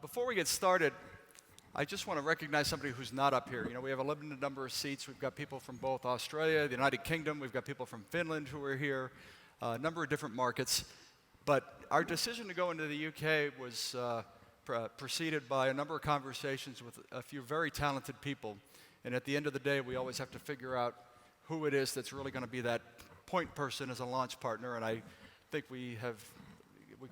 Before we get started, I just want to recognize somebody who's not up here. You know, we have a limited number of seats. We've got people from both Australia, the United Kingdom. We've got people from Finland who are here, a number of different markets. But our decision to go into the UK was preceded by a number of conversations with a few very talented people. And at the end of the day, we always have to figure out who it is that's really going to be that point person as a launch partner. And I think we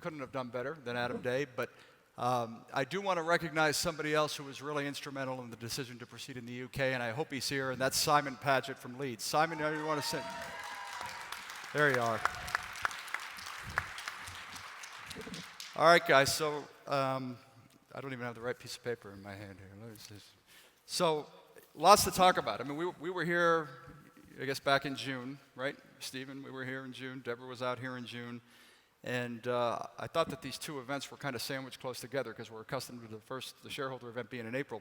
couldn't have done better than Adam Day. But I do want to recognize somebody else who was really instrumental in the decision to proceed in the UK, and I hope he's here, and that's Simon Paget from Leeds. Simon, you want to say? There you are. All right, guys, so I don't even have the right piece of paper in my hand here. Let me see. So lots to talk about. I mean, we were here, I guess, back in June, right? Stephen, we were here in June. Deborah was out here in June. And I thought that these two events were kind of sandwiched close together because we're accustomed to the shareholder event being in April.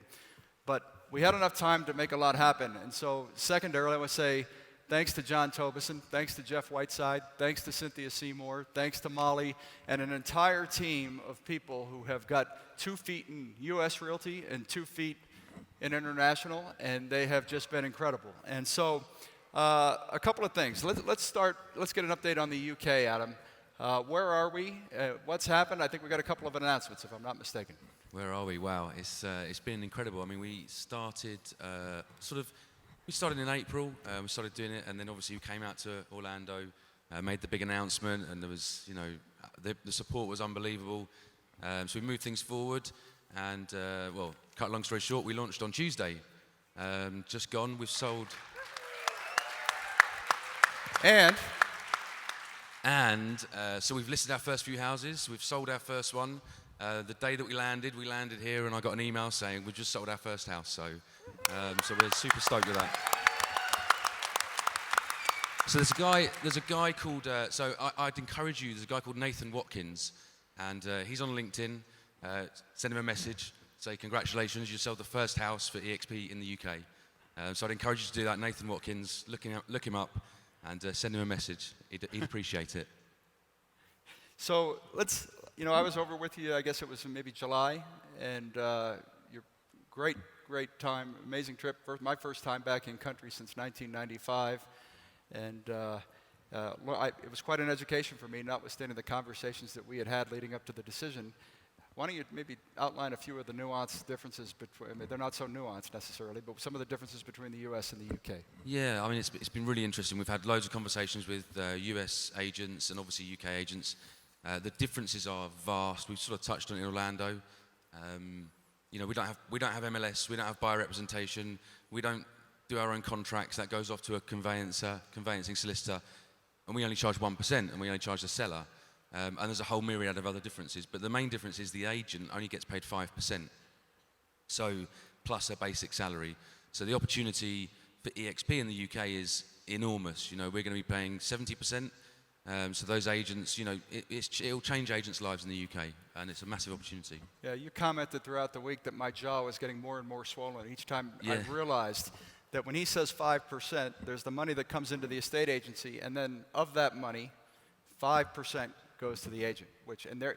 But we had enough time to make a lot happen. And so secondarily, I would say thanks to John Tobison, thanks to Jeff Whiteside, thanks to Cynthia Seymour, thanks to Molly, and an entire team of people who have got 2 feet in U.S. Realty and 2 feet in international, and they have just been incredible. And so a couple of things. Let's get an update on the UK, Adam. Where are we? What's happened? I think we got a couple of announcements, if I'm not mistaken. Where are we? Wow, it's been incredible. I mean, we started in April. We started doing it, and then obviously we came out to Orlando, made the big announcement, and there was, you know, the support was unbelievable. So we moved things forward, and well, cut a long story short, we launched on Tuesday. Just gone, we've sold. And so we've listed our first few houses. We've sold our first one. The day that we landed here, and I got an email saying we've just sold our first house. So we're super stoked with that. So there's a guy called. So I'd encourage you. There's a guy called Nathan Watkins, and he's on LinkedIn. Send him a message. Say congratulations, you sold the first house for EXP in the UK. So I'd encourage you to do that. Nathan Watkins, look him up. And send him a message. He'd appreciate it. So I was over with you, I guess it was in maybe July, and your great time, amazing trip. My first time back in country since 1995. And it was quite an education for me, notwithstanding the conversations that we had leading up to the decision. Why don't you maybe outline a few of the nuanced differences between, I mean, they're not so nuanced necessarily, but some of the differences between the US and the UK? Yeah, I mean, it's been really interesting. We've had loads of conversations with US agents and obviously UK agents. The differences are vast. We've sort of touched on it in Orlando. You know, we don't have MLS, we don't have buyer representation, we don't do our own contracts. That goes off to a conveyancing solicitor, and we only charge 1%, and we only charge the seller. And there's a whole myriad of other differences. But the main difference is the agent only gets paid 5%. So, plus a basic salary. So the opportunity for EXP in the UK is enormous. You know, we're going to be paying 70%. So those agents, you know, it'll change agents' lives in the UK. And it's a massive opportunity. Yeah, you commented throughout the week that my jaw was getting more and more swollen each time I realized that when he says 5%, there's the money that comes into the estate agency. And then of that money, 5% goes to the agent,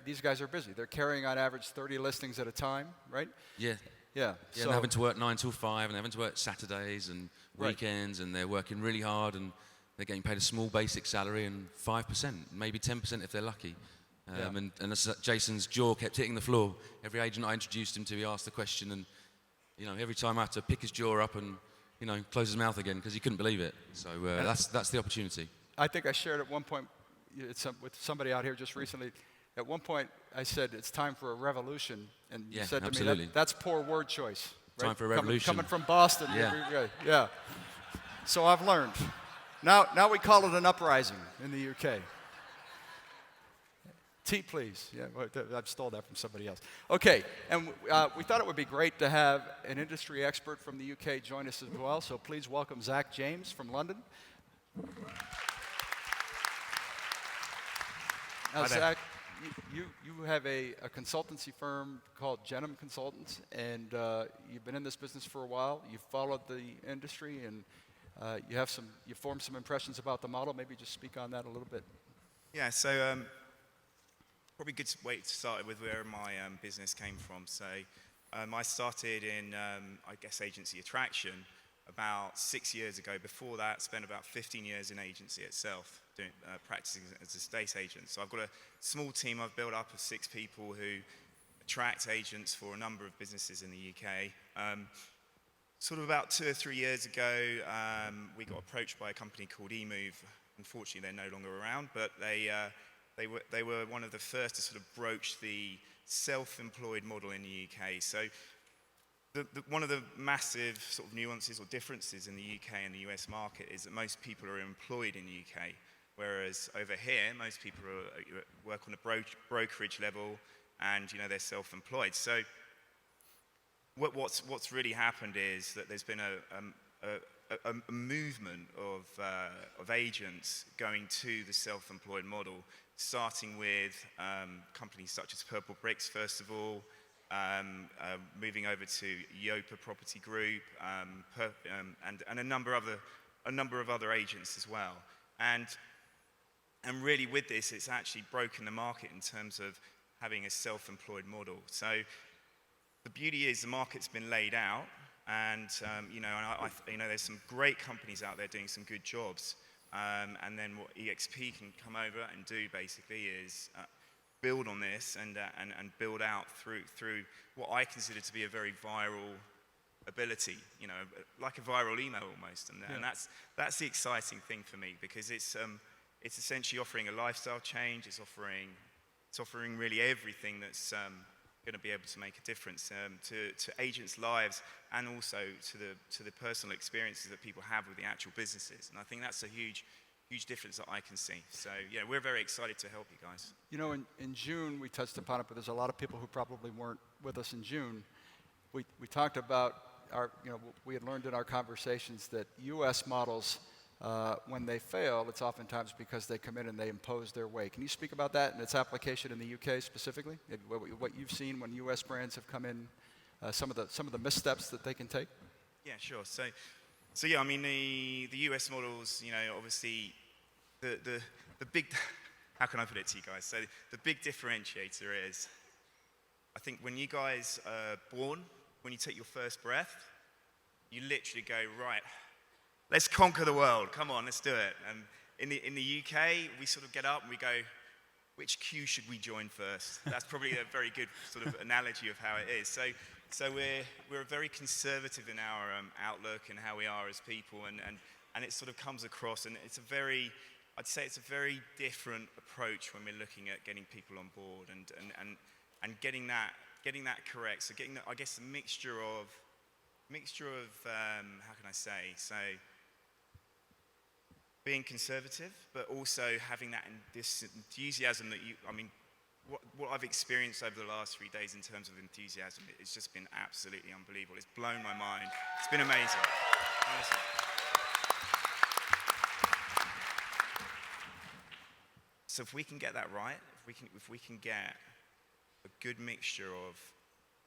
these guys are busy. They're carrying on average 30 listings at a time, right? Yeah. Yeah. So they're having to work 9 till 5, and they're having to work Saturdays and weekends, and they're working really hard, and they're getting paid a small basic salary and 5%, maybe 10% if they're lucky. And Jason's jaw kept hitting the floor. Every agent I introduced him to, he asked the question, and you know, every time I had to pick his jaw up and close his mouth again because he couldn't believe it. So that's the opportunity. I think I shared at one point with somebody out here just recently. At one point, I said, it's time for a revolution. And you said to me, that's poor word choice. Right? Time for a revolution. Coming from Boston. Yeah. So I've learned. Now we call it an uprising in the UK. Tea, please. Yeah, I've stole that from somebody else. Okay, and we thought it would be great to have an industry expert from the UK join us as well. So please welcome Zach James from London. Now, Zach, you have a consultancy firm called Genham Consultants, and you've been in this business for a while. You've followed the industry, and you formed some impressions about the model. Maybe just speak on that a little bit. Yeah. So probably a good way to start with where my business came from. So I started in, I guess, agency attraction about 6 years ago. Before that, spent about 15 years in agency itself, doing practicing as a estate agent. So I've got a small team I've built up of 6 people who attract agents for a number of businesses in the UK. Sort of about 2 or 3 years ago, we got approached by a company called eMove. Unfortunately, they're no longer around, but they were one of the first to sort of broach the self-employed model in the UK. So one of the massive sort of nuances or differences in the UK and the US market is that most people are employed in the UK, whereas over here, most people work on a brokerage level, and they're self-employed. So what's really happened is that there's been a movement of agents going to the self-employed model, starting with companies such as Purple Bricks, first of all, moving over to Yopa Property Group, and a number of other agents as well. And really with this, it's actually broken the market in terms of having a self-employed model. So the beauty is the market's been laid out, and there's some great companies out there doing some good jobs. And then what EXP can come over and do basically is build on this and build out through what I consider to be a very viral ability, like a viral email almost. And that's the exciting thing for me, because it's essentially offering a lifestyle change. It's offering really everything that's going to be able to make a difference to agents' lives, and also to the personal experiences that people have with the actual businesses. And I think that's a huge difference that I can see. So we're very excited to help you guys. In June, we touched upon it, but there's a lot of people who probably weren't with us in June. We talked about we had learned in our conversations that U.S. models, when they fail, it's oftentimes because they come in and they impose their way. Can you speak about that and its application in the UK specifically? What you've seen when U.S. brands have come in, some of the missteps that they can take? Yeah, sure. So yeah, I mean the US models, obviously the big, how can I put it to you guys? So the big differentiator is, I think when you guys are born, when you take your first breath, you literally go, right, let's conquer the world. Come on, let's do it. And in the UK, we sort of get up and we go, which queue should we join first? That's probably a very good sort of analogy of how it is. So we're very conservative in our outlook and how we are as people, and it sort of comes across, and I'd say it's a very different approach when we're looking at getting people on board and getting that correct. So getting I guess a mixture of how can I say? So being conservative, but also having this enthusiasm that what I've experienced over the last 3 days in terms of enthusiasm, it's just been absolutely unbelievable. It's blown my mind. It's been amazing. Honestly. So if we can get that right, if we can get a good mixture of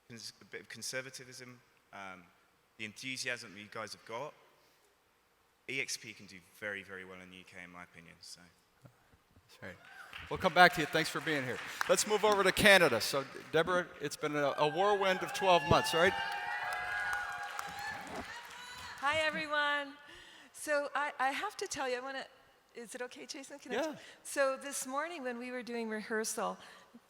a bit of conservatism, the enthusiasm that you guys have got, EXP can do very, very well in the UK, in my opinion. So. That's right. We'll come back to you. Thanks for being here. Let's move over to Canada. So, Deborah, it's been a whirlwind of 12 months, right? Hi, everyone. So I have to tell you, is it okay, Jason? Yeah. So this morning when we were doing rehearsal,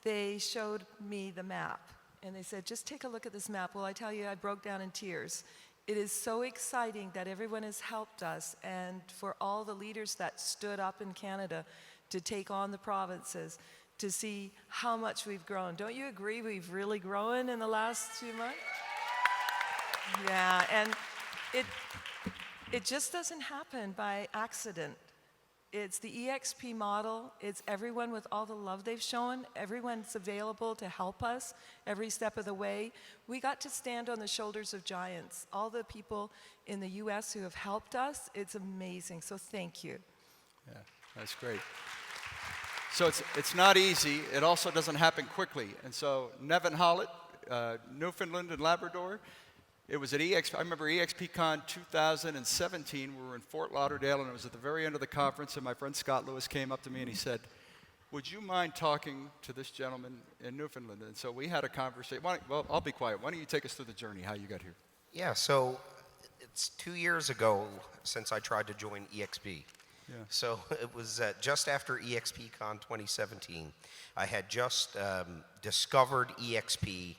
they showed me the map. And they said, just take a look at this map. Well, I tell you, I broke down in tears. It is so exciting that everyone has helped us, and for all the leaders that stood up in Canada to take on the provinces, to see how much we've grown. Don't you agree we've really grown in the last 2 months? Yeah, and it just doesn't happen by accident. It's the EXP model. It's everyone with all the love they've shown. Everyone's available to help us every step of the way. We got to stand on the shoulders of giants. All the people in the US who have helped us, it's amazing. So thank you. Yeah, that's great. So it's not easy. It also doesn't happen quickly. And so Nevin Hollett, Newfoundland and Labrador, it was at I remember EXPCON 2017. We were in Fort Lauderdale, and it was at the very end of the conference, and my friend Scott Lewis came up to me and he said, would you mind talking to this gentleman in Newfoundland? And so we had a conversation. Well, I'll be quiet. Why don't you take us through the journey, how you got here? Yeah, so it's 2 years ago since I tried to join EXP. Yeah. So it was just after EXPCON 2017. I had just discovered EXP,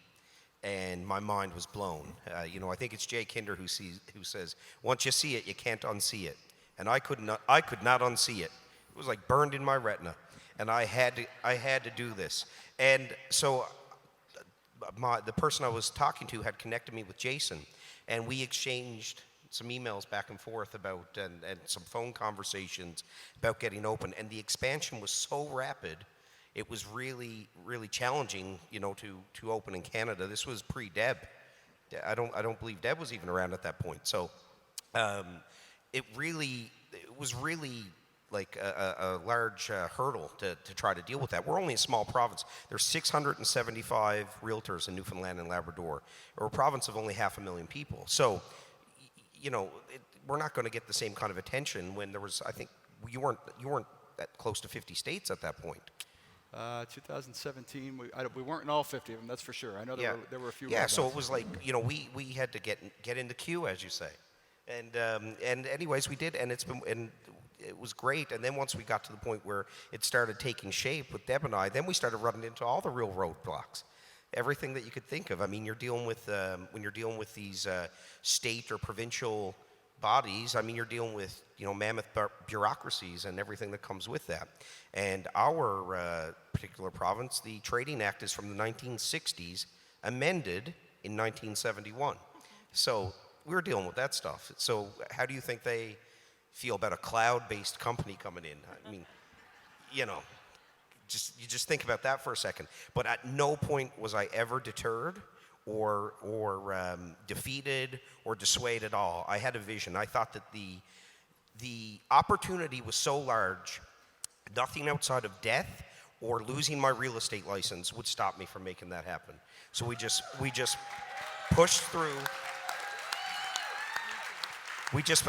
and my mind was blown. I think it's Jay Kinder who says, once you see it, you can't unsee it. And I could not unsee it. It was like burned in my retina, and I had to do this. And so the person I was talking to had connected me with Jason, and we exchanged some emails back and forth about and some phone conversations about getting open. And the expansion was so rapid, it was really, really challenging, to open in Canada. This was pre-Deb. I don't believe Deb was even around at that point. So it was really like a large hurdle to try to deal with that. We're only a small province. There's 675 realtors in Newfoundland and Labrador. We're a province of only 500,000 people. So, we're not going to get the same kind of attention when there was, I think, you weren't that close to 50 states at that point. 2017, we weren't in all 50 of them, that's for sure. I know there were a few. Yeah, so it was like, we had to get in the queue, as you say. And anyways, we did, and it was great. And then once we got to the point where it started taking shape with Deb and I, then we started running into all the real roadblocks. Everything that you could think of. I mean, you're dealing with when you're dealing with these state or provincial bodies. I mean, you're dealing with mammoth bureaucracies and everything that comes with that. And our particular province, the Trading Act is from the 1960s, amended in 1971. So we're dealing with that stuff. So how do you think they feel about a cloud-based company coming in? I mean, you just think about that for a second. But at no point was I ever deterred or defeated or dissuaded at all. I had a vision. I thought that the opportunity was so large, nothing outside of death or losing my real estate license would stop me from making that happen. So we just pushed through.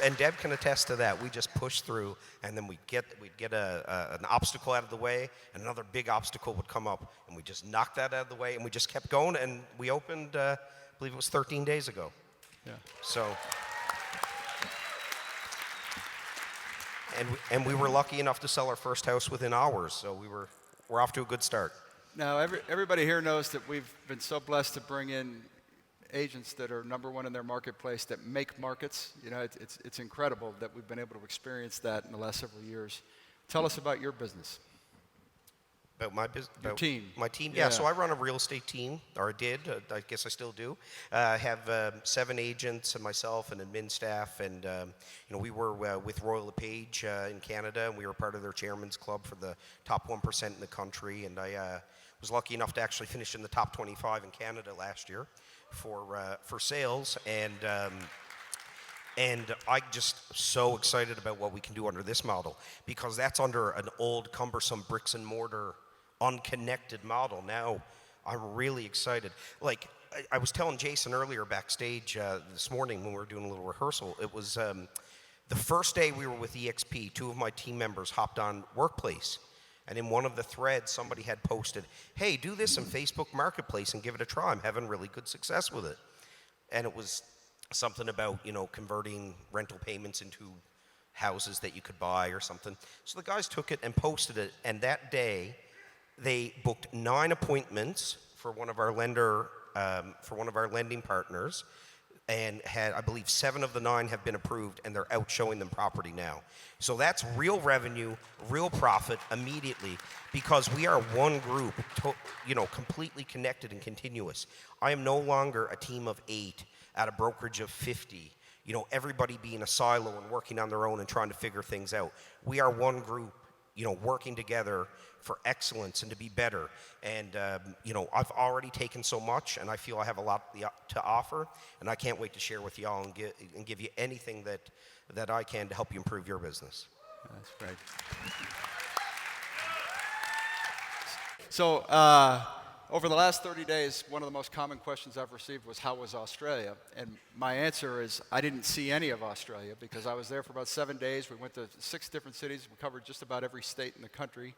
And Deb can attest to that. We just pushed through, and then we'd get an obstacle out of the way, and another big obstacle would come up, and we just knocked that out of the way, and we just kept going, and we opened, I believe it was 13 days ago. Yeah. So, and we were lucky enough to sell our first house within hours, so we're off to a good start. Now, everybody here knows that we've been so blessed to bring in agents that are number one in their marketplace that make markets. It's incredible that we've been able to experience that in the last several years. Tell us about your business. About my business? Your team. My team? Yeah, so I run a real estate team, or I did. I guess I still do. I have 7 agents and myself and admin staff, and we were with Royal LePage in Canada, and we were part of their chairman's club for the top 1% in the country, and I was lucky enough to actually finish in the top 25 in Canada last year for sales, and I'm just so excited about what we can do under this model, because that's under an old, cumbersome bricks and mortar, unconnected model. Now, I'm really excited. Like, I was telling Jason earlier backstage this morning when we were doing a little rehearsal, it was the first day we were with EXP, 2 of my team members hopped on Workplace. And in one of the threads, somebody had posted, hey, do this in Facebook Marketplace and give it a try. I'm having really good success with it. And it was something about, converting rental payments into houses that you could buy or something. So the guys took it and posted it. And that day, they booked 9 appointments for one of our lending partners, and had, I believe, 7 of the 9 have been approved, and they're out showing them property now. So that's real revenue, real profit immediately, because we are one group, completely connected and continuous. I am no longer a team of 8 at a brokerage of 50, everybody being a silo and working on their own and trying to figure things out. We are one group, working together for excellence and to be better. And, I've already taken so much, and I feel I have a lot to offer, and I can't wait to share with y'all and give you anything that I can to help you improve your business. That's great. So, over the last 30 days, one of the most common questions I've received was, how was Australia? And my answer is, I didn't see any of Australia, because I was there for about 7 days. We went to 6 different cities. We covered just about every state in the country.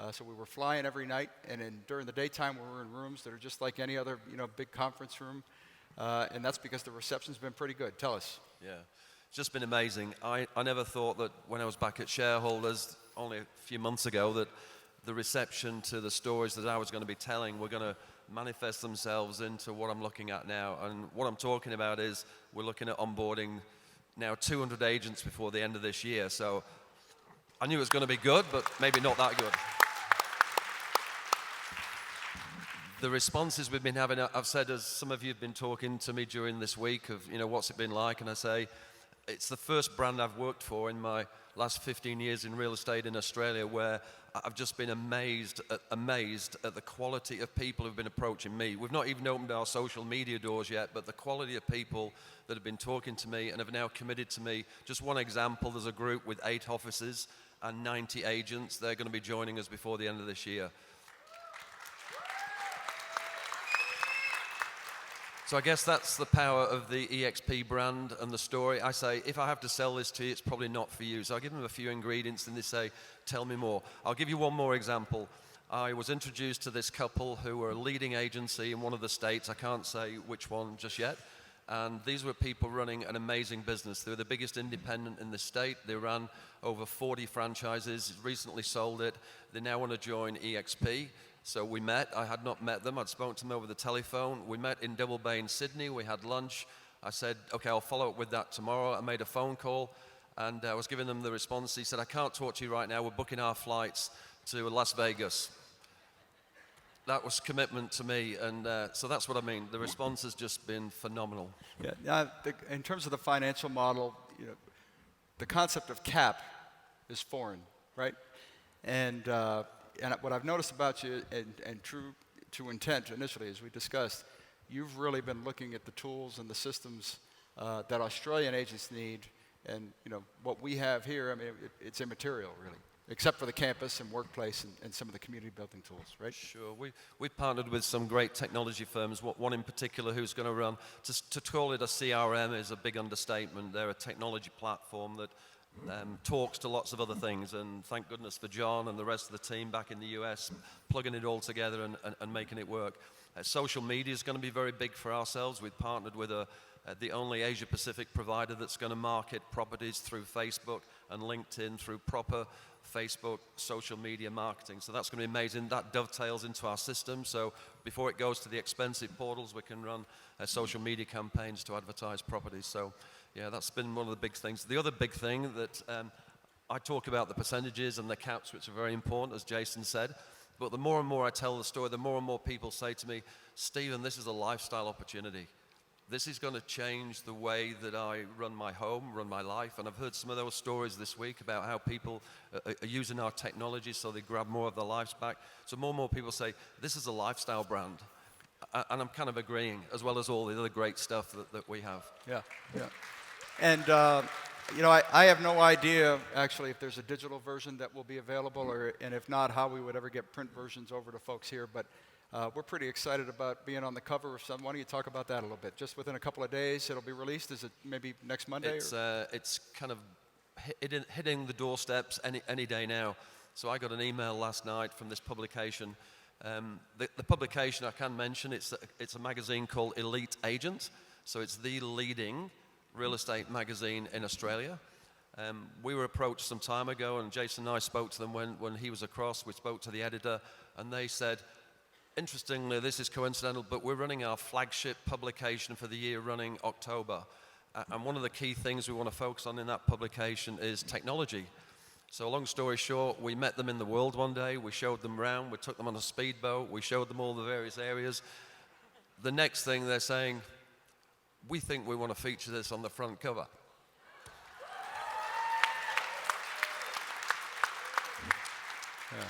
So we were flying every night, and during the daytime we were in rooms that are just like any other big conference room, and that's because the reception's been pretty good. Tell us. Yeah, it's just been amazing. I never thought that when I was back at Shareholders only a few months ago that the reception to the stories that I was going to be telling were going to manifest themselves into what I'm looking at now. And what I'm talking about is we're looking at onboarding now 200 agents before the end of this year. So I knew it was going to be good, but maybe not that good. The responses we've been having, I've said, as some of you have been talking to me during this week of, what's it been like? And I say, it's the first brand I've worked for in my last 15 years in real estate in Australia where I've just been amazed at the quality of people who've been approaching me. We've not even opened our social media doors yet, but the quality of people that have been talking to me and have now committed to me. Just one example, there's a group with 8 offices and 90 agents. They're going to be joining us before the end of this year. So I guess that's the power of the EXP brand and the story. I say, if I have to sell this to you, it's probably not for you. So I give them a few ingredients and they say, tell me more. I'll give you one more example. I was introduced to this couple who were a leading agency in one of the states. I can't say which one just yet. And these were people running an amazing business. They were the biggest independent in the state. They ran over 40 franchises, recently sold it. They now want to join EXP. So we met. I had not met them. I'd spoken to them over the telephone. We met in Double Bay in Sydney. We had lunch. I said, okay, I'll follow up with that tomorrow. I made a phone call, and I was giving them the response. He said, I can't talk to you right now. We're booking our flights to Las Vegas. That was commitment to me, and so that's what I mean. The response has just been phenomenal. Yeah. In terms of the financial model, the concept of cap is foreign, right? And what I've noticed about you, and true to intent initially, as we discussed, you've really been looking at the tools and the systems that Australian agents need, and what we have here. I mean, it's immaterial, really, except for the campus and workplace and some of the community building tools, right? Sure. We've partnered with some great technology firms. One in particular who's going to run, to call it a CRM is a big understatement. They're a technology platform that talks to lots of other things, and thank goodness for John and the rest of the team back in the US, plugging it all together and making it work. Social media is going to be very big for ourselves. We've partnered with the only Asia-Pacific provider that's going to market properties through Facebook and LinkedIn through proper Facebook social media marketing. So that's going to be amazing. That dovetails into our system. So before it goes to the expensive portals, we can run social media campaigns to advertise properties. So yeah, that's been one of the big things. The other big thing that I talk about the percentages and the caps, which are very important, as Jason said. But the more and more I tell the story, the more and more people say to me, Stephen, this is a lifestyle opportunity. This is going to change the way that I run my home, run my life. And I've heard some of those stories this week about how people are using our technology so they grab more of their lives back. So more and more people say, this is a lifestyle brand. And I'm kind of agreeing, as well as all the other great stuff that we have. Yeah. And, I have no idea, actually, if there's a digital version that will be available, and if not, how we would ever get print versions over to folks here. But we're pretty excited about being on the cover of some. Why don't you talk about that a little bit? Just within a couple of days, it'll be released. Is it maybe next Monday? It's kind of hitting the doorsteps any day now. So I got an email last night from this publication. The publication I can mention, it's a magazine called Elite Agent. So it's the leading real estate magazine in Australia. We were approached some time ago, and Jason and I spoke to them when he was across. We spoke to the editor, and they said, interestingly, this is coincidental, but we're running our flagship publication for the year running October. And one of the key things we want to focus on in that publication is technology. So long story short, we met them in the world one day, we showed them around, we took them on a speedboat, we showed them all the various areas. The next thing they're saying, we think we want to feature this on the front cover. Yeah,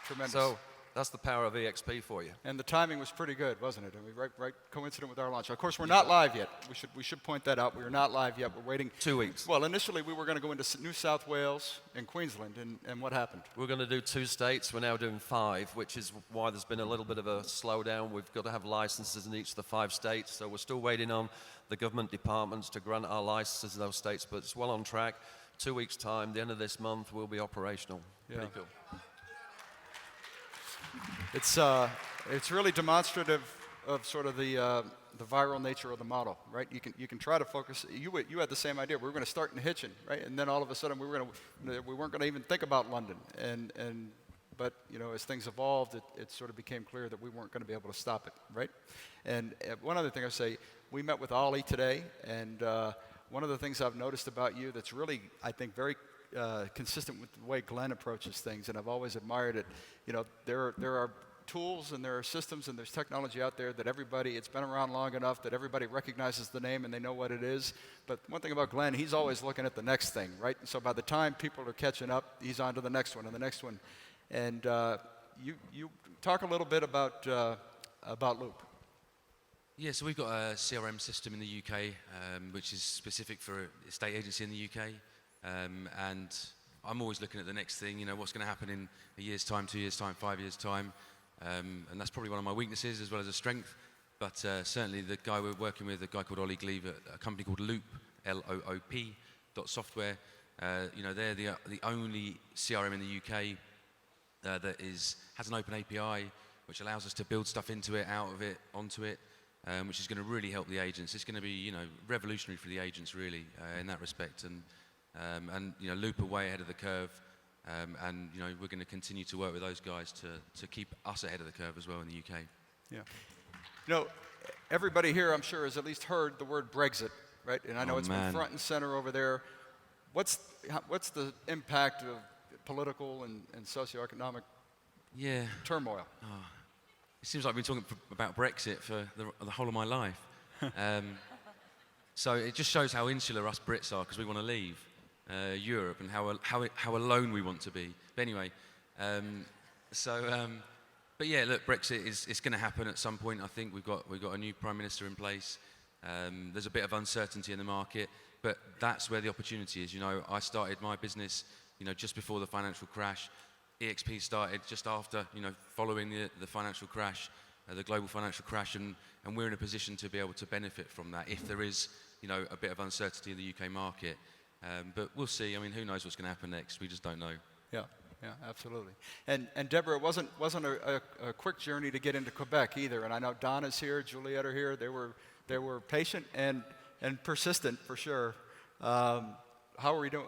tremendous. So that's the power of EXP for you. And the timing was pretty good, wasn't it? I mean, right coincident with our launch. Of course, we're not live yet. We should point that out. We are not live yet. We're waiting. 2 weeks. Well, initially we were going to go into New South Wales and Queensland, and what happened? We're going to do 2 states. We're now doing 5, which is why there's been a little bit of a slowdown. We've got to have licenses in each of the 5 states, so we're still waiting on the government departments to grant our licenses in those states, but it's well on track. 2 weeks' time, the end of this month, we'll be operational. Yeah. Pretty cool. It's really demonstrative of sort of the viral nature of the model, right? You can try to focus. You had the same idea. We were going to start in Hitchin, right? And then all of a sudden we weren't going to even think about London. But as things evolved, it sort of became clear that we weren't going to be able to stop it, right? And one other thing I say, we met with Ollie today, and one of the things I've noticed about you that's really, I think, very consistent with the way Glenn approaches things, and I've always admired it. There are tools and there are systems and there's technology out there that it's been around long enough that everybody recognizes the name and they know what it is. But one thing about Glenn, he's always looking at the next thing, right? So by the time people are catching up, he's on to the next one and the next one. And you talk a little bit about Loop. Yeah, so we've got a CRM system in the UK, which is specific for estate agency in the UK. And I'm always looking at the next thing, what's going to happen in a year's time, 2 years' time, 5 years' time. And that's probably one of my weaknesses as well as a strength. But certainly the guy we're working with, a guy called Ollie Gleave at a company called Loop, L-O-O-P, .software. They're the only CRM in the UK that has an open API, which allows us to build stuff into it, out of it, onto it, which is going to really help the agents. It's going to be, revolutionary for the agents, really, in that respect. And Loop are way ahead of the curve. And we're going to continue to work with those guys to keep us ahead of the curve as well in the UK. Yeah. Everybody here, I'm sure, has at least heard the word Brexit, right? And I know it's been front and center over there. What's the impact of political and socioeconomic turmoil? Oh, it seems like I've been talking about Brexit for the whole of my life. So it just shows how insular us Brits are because we want to leave Europe and how alone we want to be. But anyway, but yeah, look, Brexit is going to happen at some point. I think we've got a new Prime Minister in place. There's a bit of uncertainty in the market, but that's where the opportunity is. I started my business, just before the financial crash. EXP started just after, following the financial crash, the global financial crash, and we're in a position to be able to benefit from that if there is, a bit of uncertainty in the UK market. But we'll see. Who knows what's going to happen next? We just don't know. Yeah, absolutely. And Deborah, it wasn't a quick journey to get into Quebec either. And I know Donna's here, Juliet are here. They were patient and persistent for sure. How are we doing?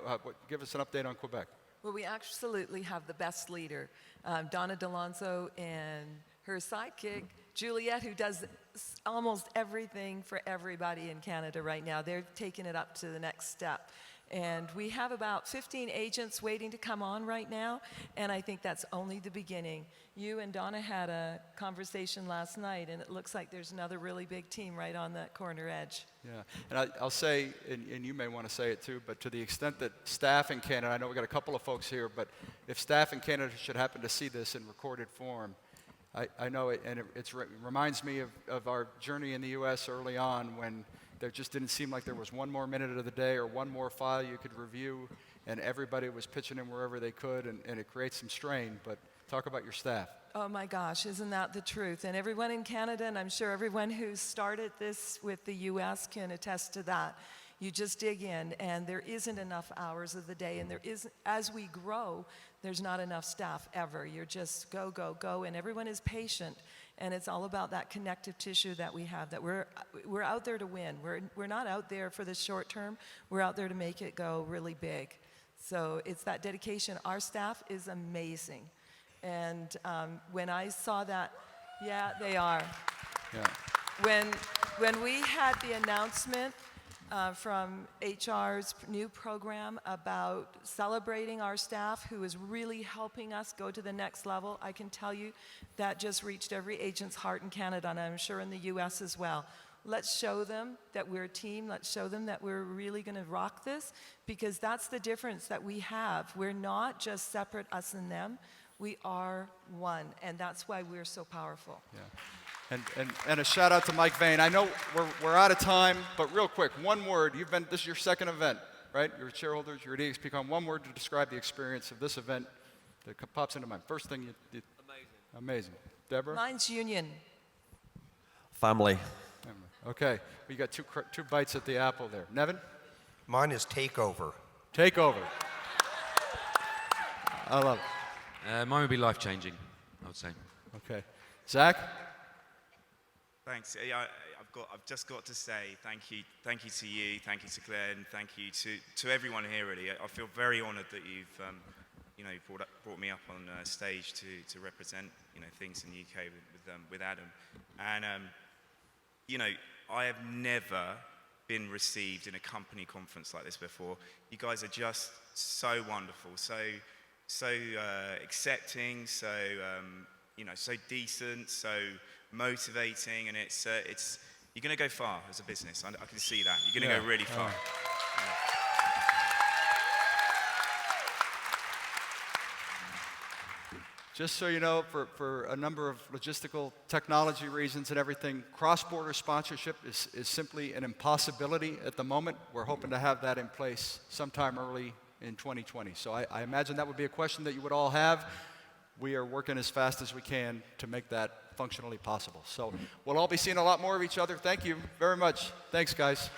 Give us an update on Quebec. Well, we absolutely have the best leader, Donna D'Alonso, and her sidekick, Juliet, who does almost everything for everybody in Canada right now. They're taking it up to the next step. And we have about 15 agents waiting to come on right now, and I think that's only the beginning. You and Donna had a conversation last night, and it looks like there's another really big team right on that corner edge. Yeah, and I'll say, and you may want to say it too, but to the extent that staff in Canada, I know we've got a couple of folks here, but if staff in Canada should happen to see this in recorded form, I know it, and it reminds me of our journey in the U.S. early on when there just didn't seem like there was one more minute of the day or one more file you could review, and everybody was pitching in wherever they could, and it creates some strain. But talk about your staff. Oh my gosh, isn't that the truth? And everyone in Canada, and I'm sure everyone who started this with the U.S. can attest to that. You just dig in, and there isn't enough hours of the day, and there isn't, as we grow, there's not enough staff ever. You're just go, go, go, and everyone is patient, and it's all about that connective tissue that we have, that we're out there to win. We're not out there for the short term. We're out there to make it go really big. So it's that dedication. Our staff is amazing. And when I saw that, yeah, they are. Yeah. When we had the announcement from HR's new program about celebrating our staff who is really helping us go to the next level, I can tell you that just reached every agent's heart in Canada, and I'm sure in the US as well. Let's show them that we're a team. Let's show them that we're really going to rock this, because that's the difference that we have. We're not just separate, us and them. We are one, and that's why we're so powerful. Yeah. And a shout out to Mike Vane. I know we're out of time, but real quick, one word. This is your second event, right? You're shareholders, you're at EXPCON. One word to describe the experience of this event that pops into mind. First thing you amazing. Deborah? Mine's union. Family. Okay, we got two bites at the apple there. Nevin? Mine is takeover. Takeover. I love it. Mine would be life-changing, I would say. Okay. Zach? Thanks. Yeah, I've just got to say thank you to you, thank you to Glenn, thank you to everyone here. Really, I feel very honoured that you've brought me up on stage to represent things in the UK with Adam, and I have never been received in a company conference like this before. You guys are just so wonderful, so accepting, so so decent, so motivating, and it's you're going to go far as a business. I can see that. You're going to go really far. Just so you know, for a number of logistical technology reasons and everything, cross-border sponsorship is simply an impossibility at the moment. We're hoping to have that in place sometime early in 2020. So I imagine that would be a question that you would all have. We are working as fast as we can to make that functionally possible. So we'll all be seeing a lot more of each other. Thank you very much. Thanks, guys.